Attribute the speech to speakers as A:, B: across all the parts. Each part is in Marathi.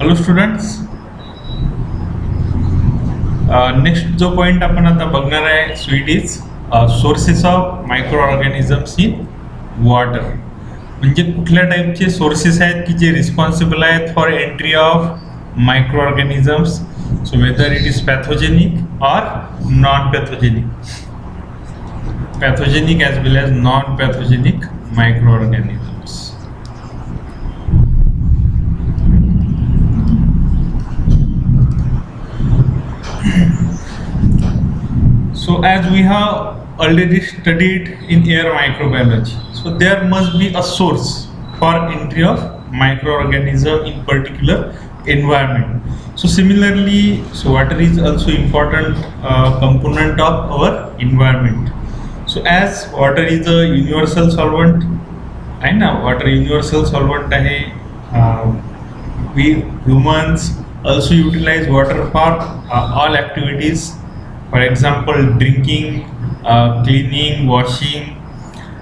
A: हॅलो स्टुडंट्स, नेक्स्ट जो पॉइंट आपण आता बघणार आहे sweet is sources of micro organisms in water. म्हणजे कुठल्या टाईपचे सोर्सेस आहेत की जे रिस्पॉन्सिबल आहेत for entry of micro organisms. So whether it is pathogenic or non pathogenic, pathogenic as well as non pathogenic microorganisms. So as we have already studied in air microbiology, so there must be a source for entry of microorganism in particular environment. So similarly, so water is also important component of our environment. So as water is a universal solvent, आहे ना, water universal solvent आहे. We humans also utilize water for all activities. For example, drinking, cleaning, washing,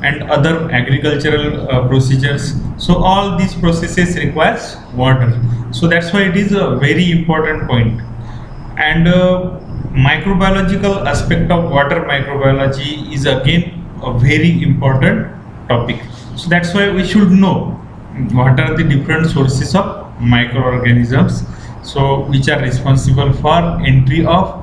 A: and other agricultural procedures. So all these processes requires water. So that's why it is a very important point. And microbiological aspect of water microbiology is again a very important topic. So that's why we should know what are the different sources of microorganisms, so which are responsible for entry of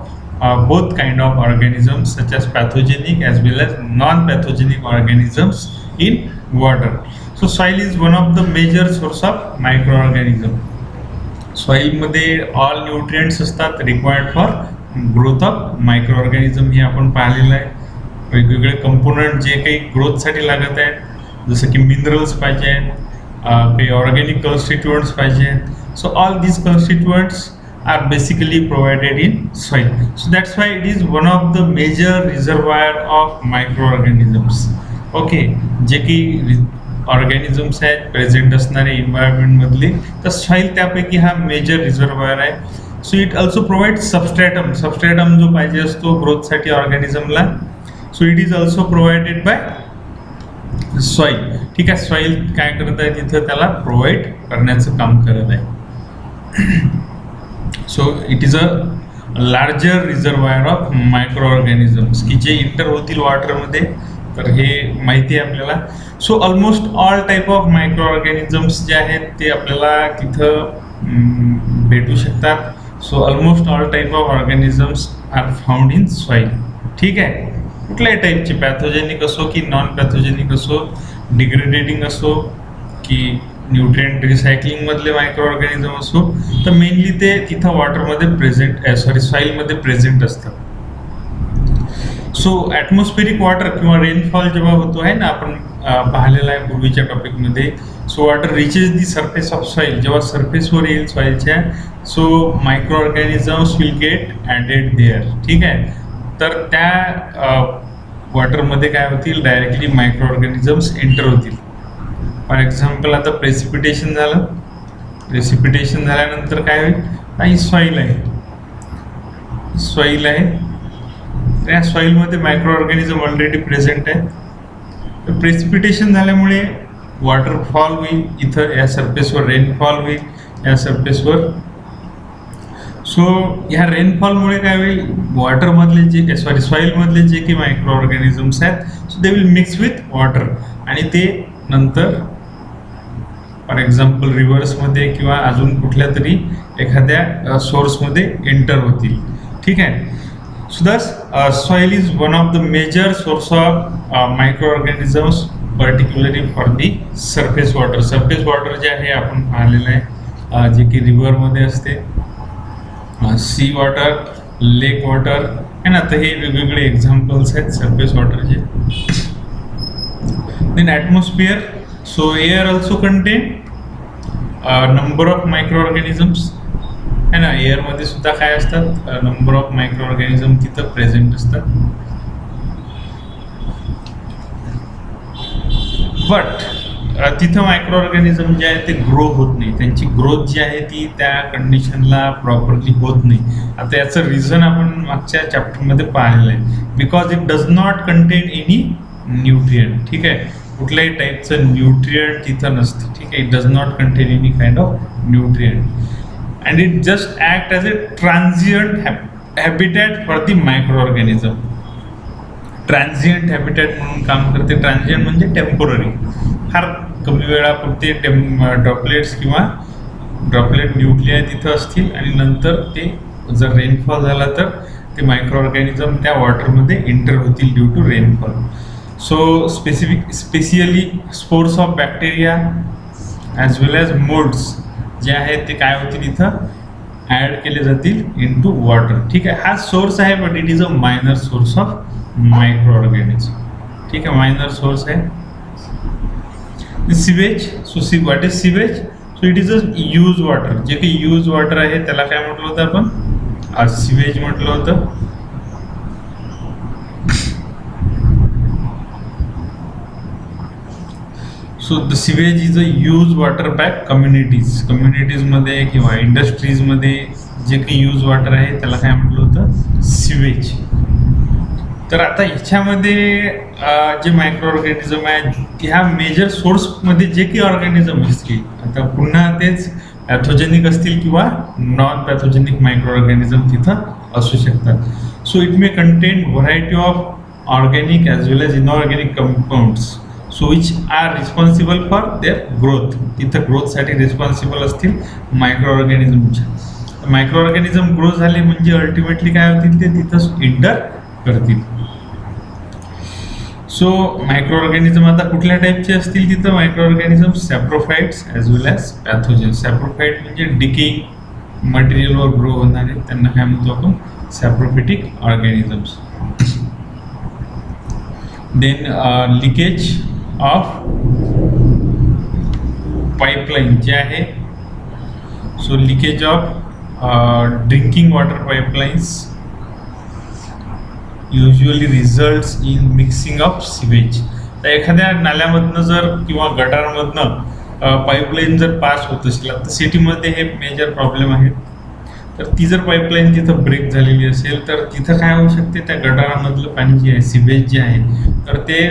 A: both kind of organisms such as pathogenic as well as non-pathogenic organisms in water. So soil is one of the major source of microorganism. Soil मध्ये all nutrients असतात required for growth of micro organism हे आपण पाहिलेलं आहे. वेगवेगळे कंपोनंट जे काही ग्रोथसाठी लागत आहेत, जसं की मिनरल्स पाहिजे, काही ऑर्गॅनिक कन्स्टिट्युएंट्स पाहिजे. So all these constituents are basically provided in soil. So that's why it is one of the major reservoir of micro organisms. Okay, जे की ऑर्गॅनिझम्स आहेत प्रेझेंट असणारे एन्व्हायरमेंटमधले, तर सॉइल त्यापैकी हा मेजर रिझर्वायर आहे. So it also provide substratum. Substratum जो पाहिजे असतो ग्रोथसाठी ऑर्गॅनिझमला, so it is also provided by soil. ठीक आहे, सॉइल काय करत आहे तिथं त्याला प्रोव्हाइड करण्याचं काम करत आहे. So it is a larger reservoir of micro organisms की जे इंटर होतील वॉटरमध्ये, तर हे माहिती आहे आपल्याला. So almost all type of micro organisms जे आहेत ते आपल्याला तिथं भेटू शकतात. So almost all type of organisms are found in soil. ठीक आहे, कुठल्याही टाईपचे, पॅथोजेनिक असो की नॉन पॅथोजेनिक असो, डिग्रेडेटिंग असो की न्यूट्रिएंट रिसायकलिंगमधले मायक्रो ऑर्गॅनिझम असो, तर मेनली ते तिथं वॉटरमध्ये प्रेझेंट सॉइलमध्ये प्रेझेंट असतात. सो ॲटमॉस्फेरिक वॉटर किंवा रेनफॉल जेव्हा होतो आहे ना, आपण पाहिलेला आहे पूर्वीच्या टॉपिकमध्ये. So water reaches the surface of soil, जेव्हा सरफेसवर येईल सॉइलच्या, so micro organisms will get added there. ठीक आहे, तर त्या वॉटरमध्ये काय होतील, डायरेक्टली मायक्रो ऑर्गॅनिझम्स एंटर होतील. फॉर एक्झाम्पल, आता प्रेसिपिटेशन झालं, प्रेसिपिटेशन झाल्यानंतर काय होईल, काही सॉइल आहे, सॉइल आहे, त्या सॉइलमध्ये मायक्रो ऑर्गॅनिझम ऑलरेडी प्रेझेंट आहे. तर प्रेसिपिटेशन झाल्यामुळे वॉटरफॉल होईल, इथं या सरफेसवर रेनफॉल होईल या सरफेसवर. सो ह्या रेनफॉलमुळे काय होईल, वॉटरमधले जे सॉइलमधले जे काही मायक्रो ऑर्गॅनिझम्स आहेत, so they will mix with water, आणि ते नंतर फॉर एक्झाम्पल रिव्हर्समध्ये किंवा अजून कुठल्या तरी एखाद्या सोर्समध्ये एंटर होतील. ठीक आहे. So thus, soil is one of the major source of microorganisms, particularly for the surface water. Surface water जे आहे आपण पाहिलेलं आहे, जे की रिव्हरमध्ये असते, सी वॉटर, लेक वॉटर आहे ना, तर हे वेगवेगळे एक्झाम्पल्स आहेत सरफेस वॉटरचे. Then atmosphere. So air also contain number of micro organisms है ना. एअरमध्ये सुद्धा काय असतात, नंबर ऑफ मायक्रो ऑर्गॅनिझम तिथं प्रेझेंट असतात. बट तिथं मायक्रो ऑर्गॅनिझम जे आहे ते ग्रो होत नाही, त्यांची ग्रोथ जी आहे ती त्या कंडिशनला प्रॉपरली होत नाही. आता याचं रिझन आपण मागच्या चॅप्टरमध्ये पाहिलेलं आहे, because it does not content any nutrient. ठीक आहे, कुठल्याही टाईपचं न्यूट्रिएंट तिथं नसतं. ठीक आहे, it does not content any kind of nutrient. and it just act as a transient habitat for the microorganism. Transient habitat म्हणून काम करते. ट्रान्झिएंट म्हणजे टेम्पोररी, फार कमी वेळापुरते ड्रॉपलेट्स किंवा ड्रॉपलेट न्यूक्लिया तिथं असतील आणि नंतर ते जर रेनफॉल झाला तर ते मायक्रो ऑर्गॅनिझम त्या वॉटरमध्ये एंटर होतील due to rainfall. So specially spores of bacteria as well as moulds जे आहेत ते काय होतील इथं ॲड केले जातील इन टू वॉटर. ठीक आहे, हा सोर्स आहे but it is a minor source of micro organism. ठीक आहे, मायनर सोर्स आहे. Sewage, so what is sewage? So it is a use water. जे काही यूज वॉटर आहे त्याला काय म्हटलं होतं आपण? सिवेज म्हटलं होतं. So the sewage is a use water by कम्युनिटीजमध्ये किंवा इंडस्ट्रीजमध्ये जे काही यूज वॉटर आहे त्याला काय म्हटलं होतं? सिवेज. तर आता ह्याच्यामध्ये जे मायक्रो ऑर्गॅनिझम आहे ह्या मेजर सोर्समध्ये जे काही ऑर्गॅनिझम असतील, आता पुन्हा तेच पॅथोजेनिक असतील किंवा नॉन पॅथोजेनिक मायक्रो ऑर्गॅनिझम तिथं असू शकतात. So it may contain variety of organic as well as inorganic compounds so which are responsible for their growth. तिथं ग्रोथसाठी रिस्पॉन्सिबल असतील मायक्रो ऑर्गॅनिझमच्या. मायक्रो ऑर्गॅनिझम ग्रो झाले म्हणजे अल्टिमेटली काय होतील ते तिथं इंटर करतील. सो मायक्रो ऑर्गॅनिझम आता कुठल्या टाईपचे असतील तिथं micro organism? Saprophytes as well as pathogen. Saprophyte म्हणजे डिकेइंग मटेरियलवर ग्रो होणारे, त्यांना काय म्हणतो आपण? Saprophytic organisms. Then leakage of pipeline जे आहे, so leakage of drinking water pipelines usually results in mixing of sewage. तर एखाद्या नाल्यामधनं जर किंवा गटारमधनं पाईपलाईन जर पास होत असेल, तर सिटीमध्ये हे मेजर प्रॉब्लेम आहेत. तर ती जर पाईपलाईन तिथं ब्रेक झालेली असेल तर तिथं काय होऊ शकते? त्या गटारामधलं पाणी जे आहे, सिवेज जे आहे, तर ते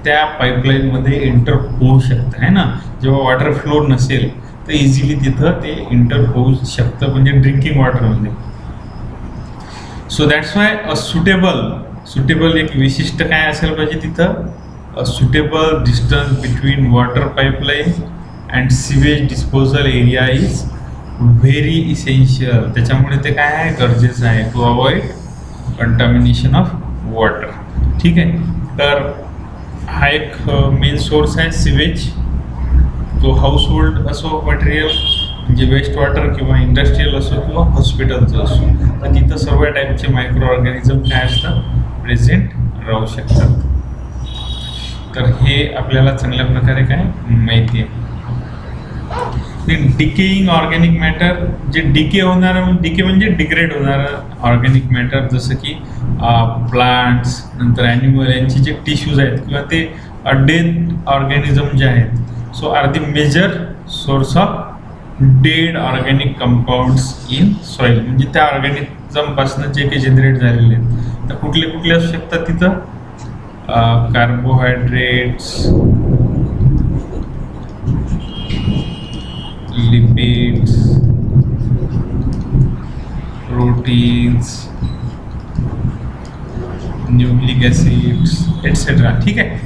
A: त्या पाईपलाईनमध्ये एंटर होऊ शकतं आहे ना. जेव्हा वॉटर फ्लो नसेल तर इझिली तिथं ते एंटर होऊ शकतं, म्हणजे ड्रिंकिंग वॉटरमध्ये. So that's why a suitable एक विशिष्ट काय असेल पाहिजे तिथं? A suitable distance between water pipeline and sewage disposal area is very essential. त्याच्यामुळे ते काय आहे? गरजेचं आहे to avoid contamination of water. ठीक आहे, तर हा एक मेन सोर्स आहे सिवेज. तो हाऊसहोल्ड असो मटेरियल म्हणजे वेस्ट वॉटर किंवा इंडस्ट्रियल असो किंवा हॉस्पिटलचं असो, तर तिथं सर्व टाईपचे मायक्रो ऑर्गॅनिझम काय असतात? प्रेझेंट राहू शकतात. तर हे आपल्याला चांगल्या प्रकारे काय माहिती आहे. डिकेइंग ऑर्गॅनिक मॅटर, जे डिके होणारं, डिके म्हणजे डिग्रेड होणारं ऑर्गॅनिक मॅटर, जसं की प्लांट्स, नंतर ॲनिमल, यांचे जे टिश्यूज आहेत किंवा ते डेड ऑर्गॅनिझम जे आहेत, so are the major source of dead organic compounds in soil. म्हणजे त्या ऑर्गॅनिझमपासून जे काही जनरेट झालेले आहेत, तर कुठले कुठले असू शकतात तिथं? Carbohydrates, lipids, proteins, nucleic acids etcetera. ठीक आहे,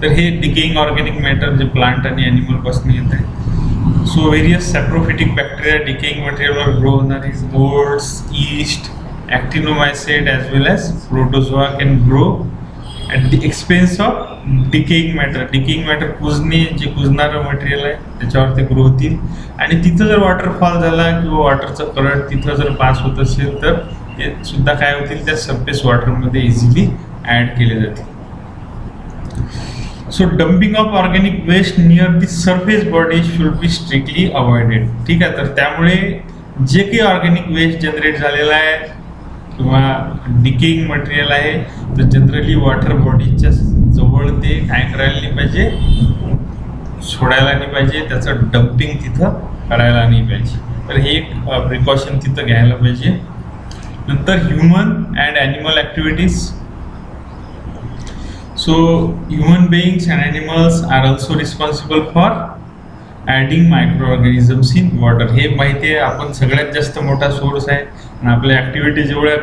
A: तर हे डिकेइंग ऑर्गॅनिक मॅटर जे प्लांट आणि ॲनिमलपासून येत आहे. So various saprophytic bacteria decaying मटेरियलवर ग्रो होणारे moulds, yeast, actinomycete as well as protozoa can grow at the expense of decaying matter. Decaying matter जे कुजणारं मटेरियल आहे त्याच्यावर ते ग्रो होतील. आणि तिथं जर वॉटरफॉल झाला किंवा वॉटरचं करंट तिथं जर पास होत असेल तर ते सुद्धा काय होतील? त्या सरफेस वॉटरमध्ये इझिली ॲड केले जातील. So dumping of organic waste near the surface body should be strictly avoided. ठीक आहे, तर त्यामुळे जे काही ऑर्गॅनिक वेस्ट जनरेट झालेला आहे किंवा डिकेइंग मटेरियल आहे, तर जनरली वॉटर बॉडीच्या जवळ ते काय करायला नाही पाहिजे? सोडायला नाही पाहिजे, त्याचं डम्पिंग तिथं करायला नाही पाहिजे. तर हे एक प्रिकॉशन तिथं घ्यायला पाहिजे. नंतर human and animal activities. So human beings and animals are also responsible for adding micro organisms in water. हे माहिती आहे आपण सगळ्यात जास्त मोठा सोर्स आहे आणि आपल्या ॲक्टिव्हिटीज एवढ्या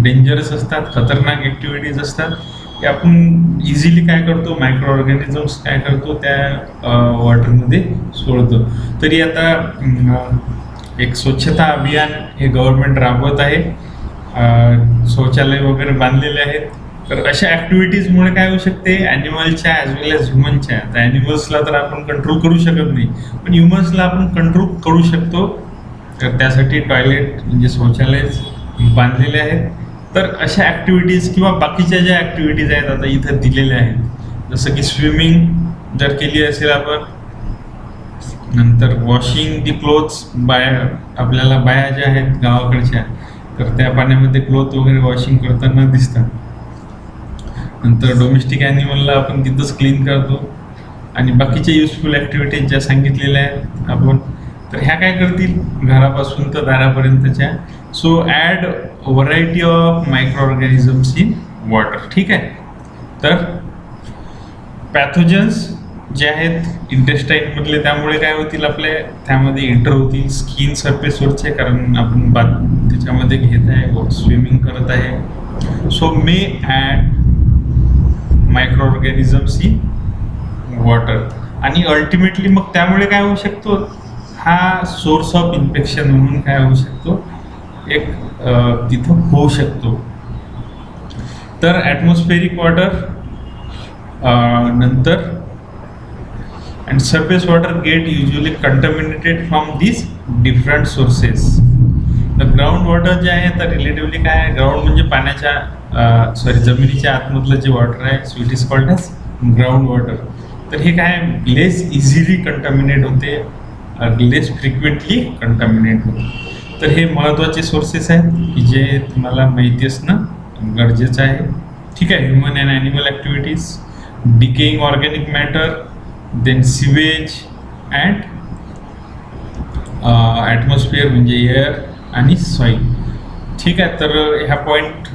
A: डेंजरस असतात, खतरनाक ॲक्टिव्हिटीज असतात की आपण इझिली काय करतो, मायक्रो ऑर्गॅनिझम्स काय करतो त्या वॉटरमध्ये सोडतो. तरी आता एक स्वच्छता अभियान हे गव्हर्नमेंट राबवत आहे, शौचालय वगैरे बांधलेले आहेत. तर अशा ॲक्टिव्हिटीजमुळे काय होऊ शकते, ॲनिमलच्या ॲज वेल एज ह्युमनच्या. तर ॲनिमल्सला तर आपण कंट्रोल करू शकत नाही, पण ह्युमन्सला आपण कंट्रोल करू शकतो. तर त्यासाठी टॉयलेट म्हणजे शौचालय बांधलेले आहेत. तर अशा ॲक्टिव्हिटीज किंवा बाकीच्या ज्या ॲक्टिव्हिटीज आहेत आता इथं दिलेल्या आहेत, जसं की स्विमिंग जर केली असेल आपण, नंतर वॉशिंग दी क्लोथ्स, आपल्याला बाया ज्या आहेत गावाकडच्या, तर त्या पाण्यामध्ये क्लोथ वगैरे वॉशिंग करताना दिसतात. नंतर डोमेस्टिक ॲनिमलला आपण तिथंच क्लीन करतो. आणि बाकीच्या युजफुल ॲक्टिव्हिटीज ज्या सांगितलेल्या आहेत आपण, तर ह्या काय करतील, घरापासून तर दारापर्यंतच्या. So add variety of micro organisms in water. ठीक आहे. तर पॅथोजन्स जे आहेत इंटेस्टाईनमधले, त्यामुळे काय होतील, आपल्या त्यामध्ये एंटर होतील स्किन सरफेसवरचे, कारण आपण त्याच्यामध्ये घेत आहे, स्विमिंग करत आहे. So may add micro organisms in water. आणि अल्टिमेटली मग त्यामुळे काय होऊ शकतो, हा सोर्स ऑफ इन्फेक्शन म्हणून काय होऊ शकतो, एक तिथं होऊ शकतो. तर ॲटमॉस्फेरिक वॉटर, नंतर and surface water get usually contaminated from these different sources. The ground water जे आहे तर रिलेटिव्हली काय आहे, ग्राउंड म्हणजे पाण्याच्या जमिनीच्या आतमधलं जे वॉटर आहे, so it is called as ground water. तर हे काय लेस इझिली कंटामिनेट होते, लेस फ्रिक्वेंटली कंटामिनेट होते. तर हे महत्त्वाचे सोर्सेस आहेत की जे तुम्हाला माहिती असणं गरजेचं आहे. ठीक आहे. Human and animal activities, decaying organic matter, then sewage and atmosphere म्हणजे एअर आणि सॉईल. ठीक आहे. तर ह्या पॉईंट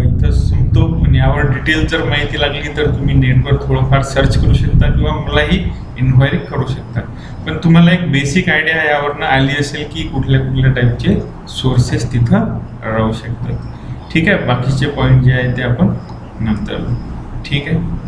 A: इथं संपतो. आणि यावर डिटेल जर माहिती लागली तर तुम्ही नेटवर थोडंफार सर्च करू शकता किंवा मलाही इन्क्वायरी करू शकता. पण तुम्हाला एक बेसिक आयडिया यावरनं आली असेल की कुठल्या कुठल्या टाईपचे सोर्सेस तिथं राहू शकतात. ठीक आहे. बाकीचे पॉईंट जे आहेत ते आपण नंतर. ठीक आहे.